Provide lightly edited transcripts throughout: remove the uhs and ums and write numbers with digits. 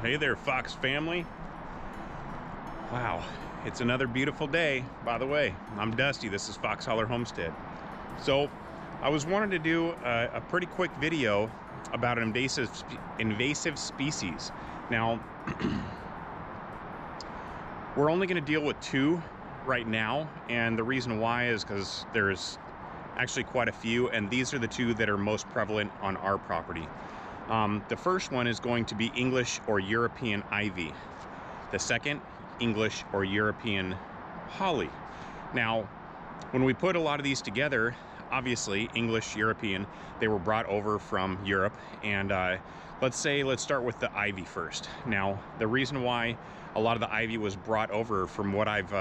Hey there, Fox family. Wow, it's another beautiful day. By the way, I'm Dusty. This is Fox Holler Homestead. So I was wanting to do a pretty quick video about an invasive species. Now, we're only going to deal with two right now, and the reason why is because there's actually quite a few, and these are the two that are most prevalent on our property. The first one is going to be English or European ivy. The second, English or European holly. Now, when we put a lot of these together, obviously English, European, they were brought over from Europe, and let's start with the ivy first. Now, the reason why a lot of the ivy was brought over, from what I've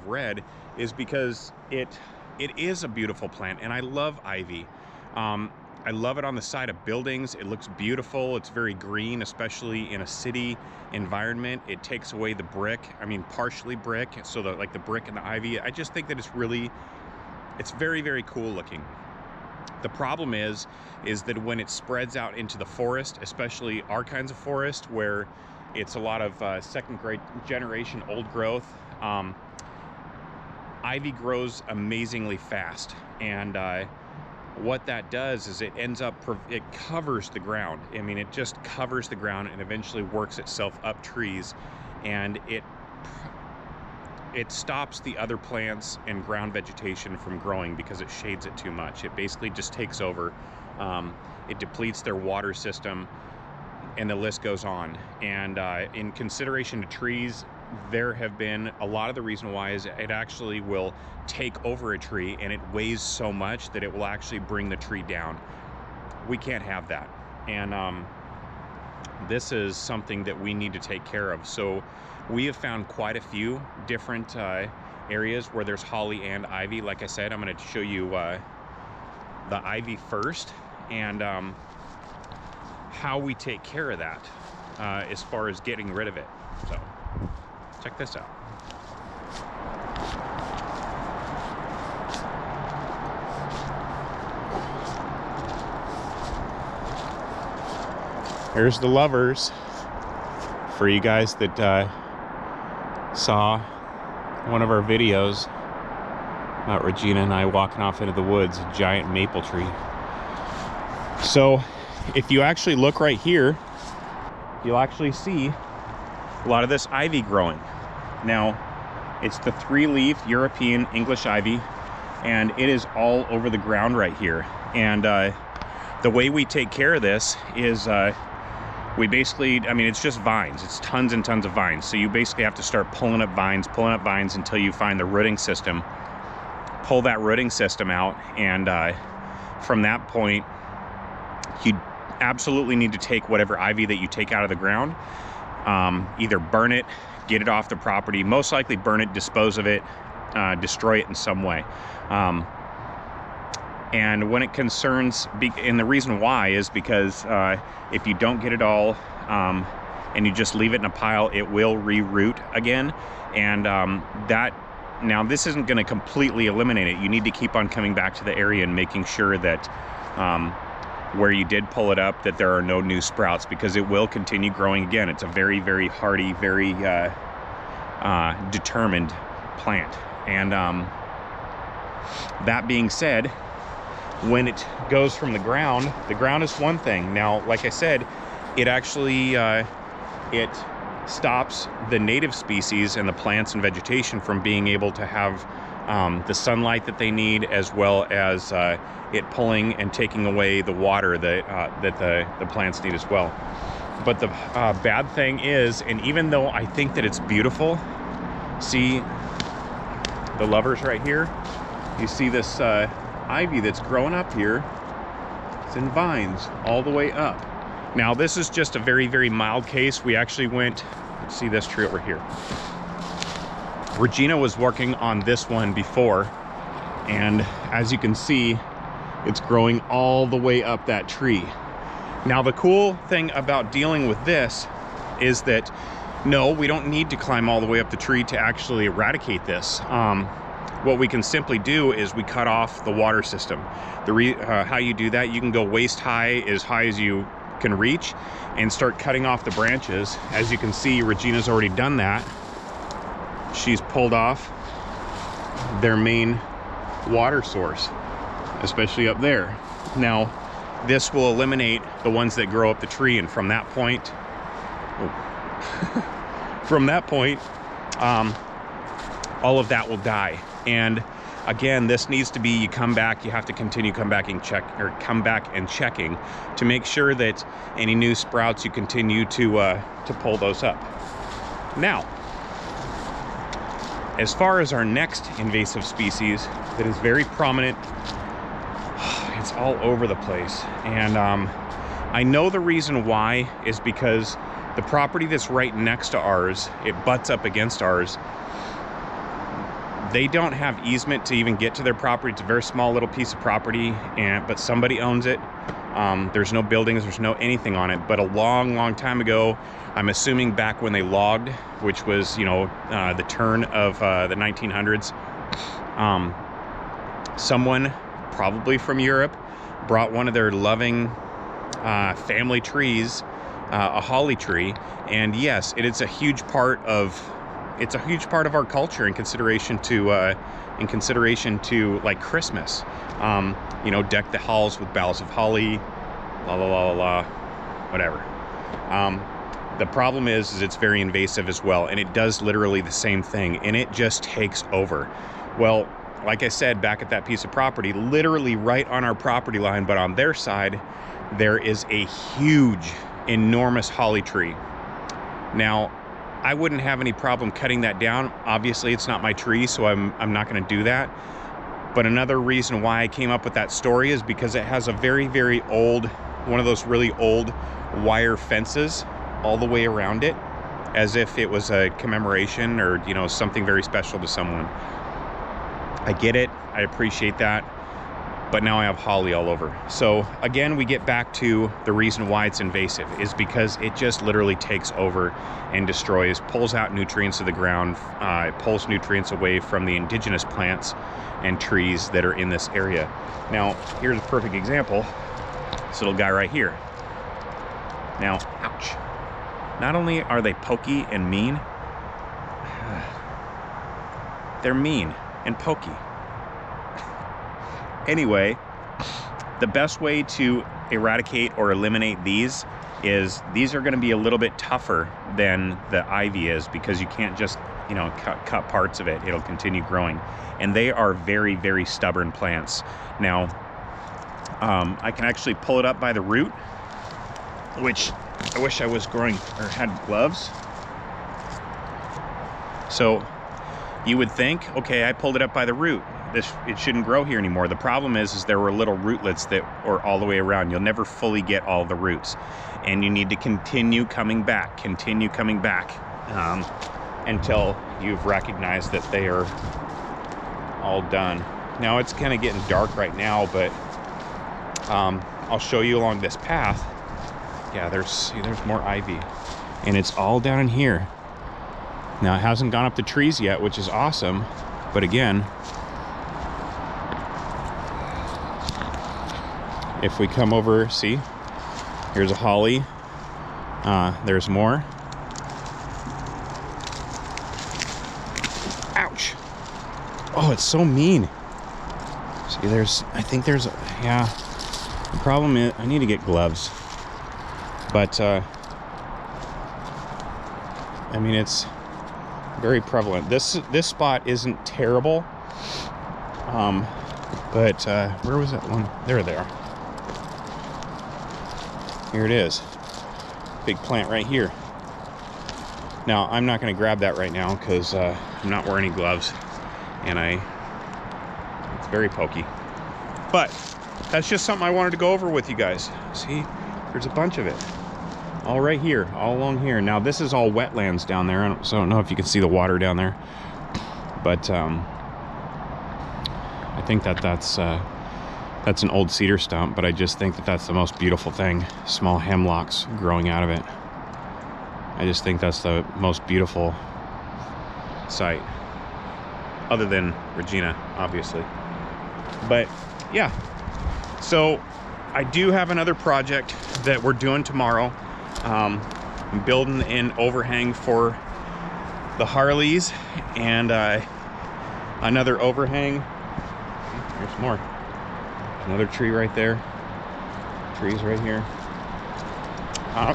read, is because it is a beautiful plant, and I love ivy. I love it on the side of buildings. It looks beautiful. It's very green, especially in a city environment. It takes away the brick. I mean, partially brick, so that like the brick and the ivy. I just think that it's very, very cool looking. The problem is that when it spreads out into the forest, especially our kinds of forest, where it's a lot of second generation old growth, ivy grows amazingly fast, and what that does is it covers the ground. I mean, it just covers the ground and eventually works itself up trees, and it stops the other plants and ground vegetation from growing because it shades it too much. It basically just takes over. It depletes their water system, and the list goes on. And in consideration to trees, there have been a lot of the reason why is it actually will take over a tree, and it weighs so much that it will actually bring the tree down. We can't have that, and this is something that we need to take care of. So we have found quite a few different areas where there's holly and ivy. Like I said, I'm going to show you the ivy first, and how we take care of that as far as getting rid of it. So check this out. Here's the lovers for you guys that saw one of our videos about Regina and I walking off into the woods, a giant maple tree. So if you actually look right here, you'll actually see a lot of this ivy growing. Now, it's the 3-leaf European English ivy, and it is all over the ground right here. And the way we take care of this is we basically, I mean, it's just vines. It's tons and tons of vines. So you basically have to start pulling up vines until you find the rooting system. Pull that rooting system out, and from that point, you absolutely need to take whatever ivy that you take out of the ground, either burn it, get it off the property, most likely burn it, dispose of it, destroy it in some way. And when it concerns, and the reason why is because if you don't get it all and you just leave it in a pile, it will reroot again. And now this isn't going to completely eliminate it. You need to keep on coming back to the area and making sure that where you did pull it up, that there are no new sprouts, because it will continue growing again. It's a very, very hardy, very determined plant. And that being said, when it goes from the ground is one thing. Now, like I said, it actually it stops the native species and the plants and vegetation from being able to have the sunlight that they need, as well as it pulling and taking away the water that the plants need as well. But the bad thing is, and even though I think that it's beautiful, see the lovers right here, you see this ivy that's growing up here. It's in vines all the way up. Now, this is just a very, very mild case. We actually went, let's see this tree over here. Regina was working on this one before, and as you can see, it's growing all the way up that tree. Now, the cool thing about dealing with this is that, no, we don't need to climb all the way up the tree to actually eradicate this. What we can simply do is we cut off the water system. How you do that, you can go waist high, as high as you can reach and start cutting off the branches. As you can see, Regina's already done that. She's pulled off their main water source, especially up there. Now, this will eliminate the ones that grow up the tree, and from that point, all of that will die. And again, this needs to be, you come back, you have to continue come back and checking to make sure that any new sprouts, you continue to pull those up. Now, as far as our next invasive species that is very prominent, it's all over the place. And I know the reason why is because the property that's right next to ours, it butts up against ours. They don't have easement to even get to their property. It's a very small little piece of property, but somebody owns it. There's no buildings, there's no anything on it. But a long time ago, I'm assuming back when they logged, which was, you know, the turn of the 1900s, someone, probably from Europe, brought one of their loving family trees, a holly tree. And yes, it is a huge part of our culture in consideration to like Christmas. You know, deck the halls with boughs of holly, la la la la la, whatever. The problem is it's very invasive as well, and it does literally the same thing, and it just takes over. Well, like I said, back at that piece of property, literally right on our property line, but on their side, there is a huge, enormous holly tree. Now, I wouldn't have any problem cutting that down. Obviously, it's not my tree, so I'm not going to do that. But another reason why I came up with that story is because it has a very old, one of those really old wire fences all the way around it, as if it was a commemoration or, you know, something very special to someone. I get it, I appreciate that, but now I have holly all over. So again, we get back to the reason why it's invasive is because it just literally takes over and destroys, pulls out nutrients to the ground, it pulls nutrients away from the indigenous plants and trees that are in this area. Now, here's a perfect example, this little guy right here. Now, ouch. Not only are they pokey and mean, they're mean and pokey. Anyway, the best way to eradicate or eliminate these is these are going to be a little bit tougher than the ivy is, because you can't just, you know, cut parts of it. It'll continue growing, and they are very stubborn plants. Now, I can actually pull it up by the root, which I wish I was growing or had gloves. So you would think, okay, I pulled it up by the root, it shouldn't grow here anymore. The problem is there were little rootlets that were all the way around. You'll never fully get all the roots, and you need to continue coming back until you've recognized that they are all done. Now it's kind of getting dark right now, but I'll show you along this path. Yeah, there's more ivy, and it's all down in here. Now, it hasn't gone up the trees yet, which is awesome, but again, if we come over, see, here's a holly, there's more. Ouch. Oh, it's so mean. See, yeah, the problem is I need to get gloves. But, I mean, it's very prevalent. This spot isn't terrible, but where was that one? There they are. Here it is. Big plant right here. Now, I'm not going to grab that right now because I'm not wearing any gloves, and it's very pokey. But that's just something I wanted to go over with you guys. See, there's a bunch of it. All right here, all along here. Now this is all wetlands down there, so I don't know if you can see the water down there, but I think that's an old cedar stump, but I just think that that's the most beautiful thing. Small hemlocks growing out of it. I just think that's the most beautiful sight, other than Regina, obviously. But yeah, so I do have another project that we're doing tomorrow. I'm building an overhang for the Harleys, and another overhang. Here's more. Another tree right there. Trees right here. Ow.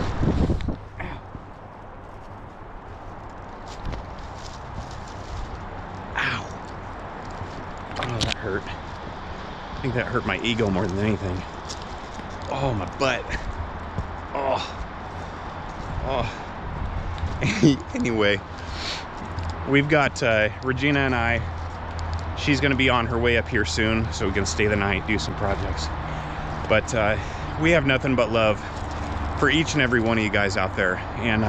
Ow. Oh, that hurt. I think that hurt my ego more than anything. Oh, my butt. Oh. Oh. Anyway, we've got Regina and I. She's going to be on her way up here soon, so we can stay the night, do some projects. But we have nothing but love for each and every one of you guys out there, and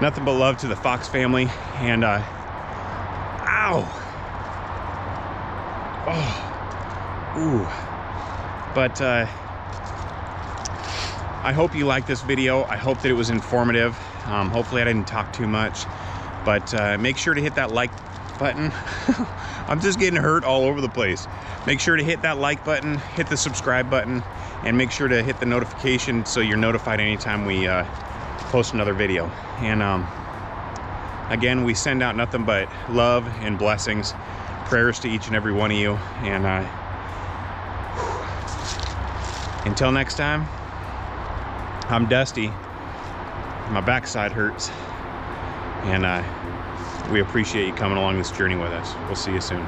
nothing but love to the Fox family. And ow. Oh. Ooh. But I hope you liked this video. I hope that it was informative. Hopefully I didn't talk too much, but make sure to hit that like button. I'm just getting hurt all over the place. Make sure to hit that like button, hit the subscribe button, and make sure to hit the notification so you're notified anytime we post another video. And again, we send out nothing but love and blessings, prayers to each and every one of you. And until next time, I'm Dusty. My backside hurts, and we appreciate you coming along this journey with us. We'll see you soon.